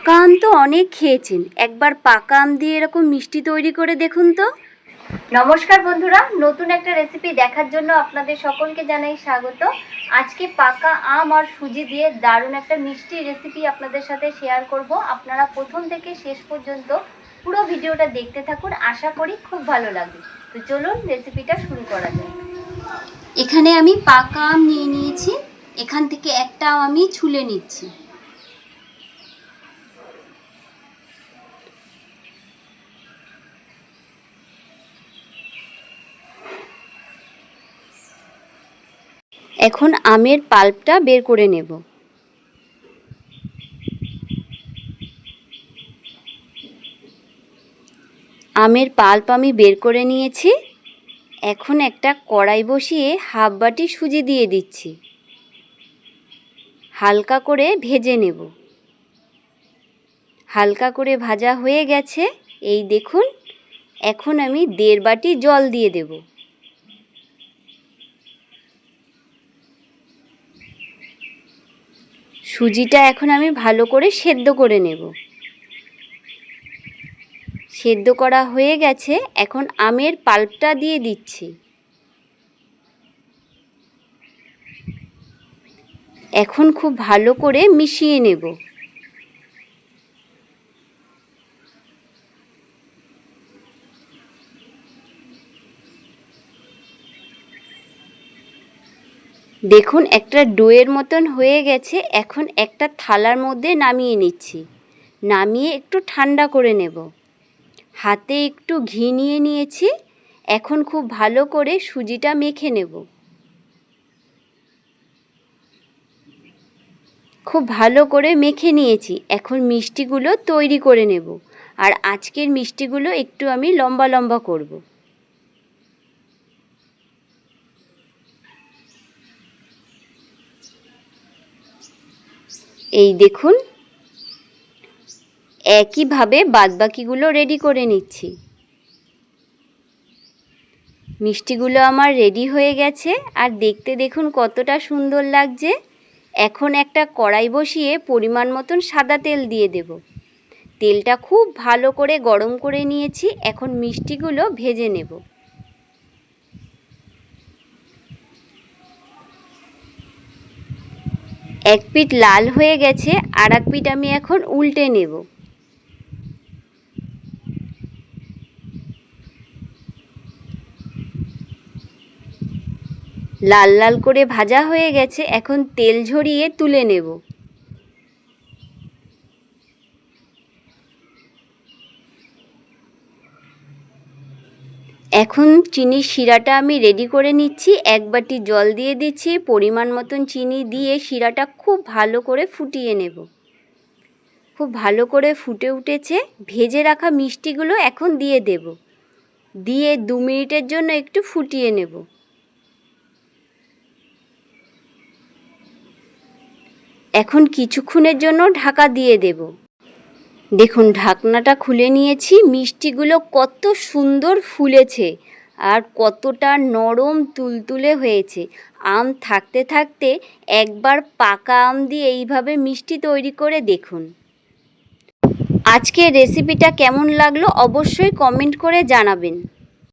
পাকা আম তো অনেক খেয়েছেন, একবার পাকা আম দিয়ে এরকম মিষ্টি তৈরি করে দেখুন তো। নমস্কার বন্ধুরা, নতুন একটা রেসিপি দেখার জন্য আপনাদের সকলকে জানাই স্বাগত। আজকে পাকা আম আর সুজি দিয়ে দারুণ একটা মিষ্টি রেসিপি আপনাদের সাথে শেয়ার করব। আপনারা প্রথম থেকে শেষ পর্যন্ত পুরো ভিডিওটা দেখতে থাকুন, আশা করি খুব ভালো লাগবে। তো চলুন রেসিপিটা শুরু করা যাক। এখানে আমি পাকা আম নিয়ে নিয়েছি, এখান থেকে একটা আম আমি ছুলে নিচ্ছি। এখন আমের পাল্পটা বের করে নেব। আমের পাল্প আমি বের করে নিয়েছি। এখন একটা কড়াই বসিয়ে হাফ বাটি সুজি দিয়ে দিচ্ছি, হালকা করে ভেজে নেব। হালকা করে ভাজা হয়ে গেছে, এই দেখুন। এখন আমি 1.5 বাটি জল দিয়ে দেব। সুজিটা এখন আমি ভালো করে সেদ্ধ করে নেব। সেদ্ধ করা হয়ে গেছে, এখন আমের পাল্পটা দিয়ে দিচ্ছি। এখন খুব ভালো করে মিশিয়ে নেব। দেখুন একটা ডোয়ের মতন হয়ে গেছে। এখন একটা থালার মধ্যে নামিয়ে নিচ্ছি। নামিয়ে একটু ঠান্ডা করে নেব। হাতে একটু ঘি নিয়ে নিয়েছি। এখন খুব ভালো করে সুজিটা মেখে নেব। খুব ভালো করে মেখে নিয়েছি। এখন মিষ্টিগুলো তৈরি করে নেব। আর আজকের মিষ্টিগুলো একটু আমি লম্বা লম্বা করব। এই দেখুন, একইভাবে বাদবাকিগুলো রেডি করে নিচ্ছি। মিষ্টিগুলো আমার রেডি হয়ে গেছে, আর দেখতে দেখুন কতটা সুন্দর লাগছে। এখন একটা কড়াই বসিয়ে পরিমাণ মতন সাদা তেল দিয়ে দেব। তেলটা খুব ভালো করে গরম করে নিয়েছি। এখন মিষ্টিগুলো ভেজে নেব। এক পিঠ লাল হয়ে গেছে, আর এক পিঠ আমি এখন উল্টে নেব। লাল লাল করে ভাজা হয়ে গেছে, এখন তেল ঝরিয়ে তুলে নেব। এখন চিনির শিরাটা আমি রেডি করে নিচ্ছি। 1 বাটি জল দিয়ে দিচ্ছি, পরিমাণ মতন চিনি দিয়ে শিরাটা খুব ভালো করে ফুটিয়ে নেব। খুব ভালো করে ফুটে উঠেছে। ভেজে রাখা মিষ্টিগুলো এখন দিয়ে দেব। দিয়ে 2 মিনিটের জন্য একটু ফুটিয়ে নেব। এখন কিছুক্ষণের জন্য ঢাকা দিয়ে দেব। দেখুন ঢাকনাটা খুলে নিয়েছি। মিষ্টিগুলো কত সুন্দর ফুলেছে আর কতটা নরম তুলতুলে হয়েছে। আম থাকতে থাকতে একবার পাকা আম দিয়ে এইভাবে মিষ্টি তৈরি করে দেখুন। আজকের রেসিপিটা কেমন লাগলো অবশ্যই কমেন্ট করে জানাবেন।